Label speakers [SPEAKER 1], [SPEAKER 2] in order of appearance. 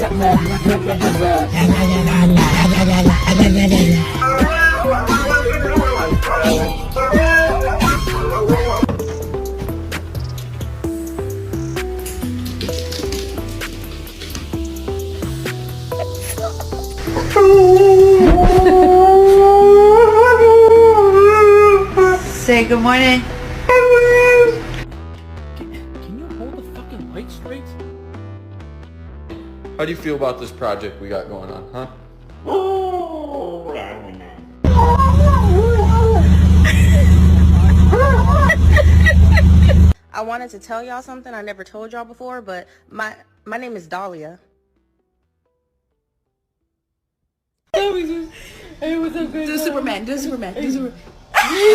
[SPEAKER 1] Say good morning.
[SPEAKER 2] Can you hold the fucking light straight?
[SPEAKER 3] How do you feel about this project we got going on, huh?
[SPEAKER 4] I wanted to tell y'all something I never told y'all before, but my name is Dahlia.
[SPEAKER 1] Do Superman.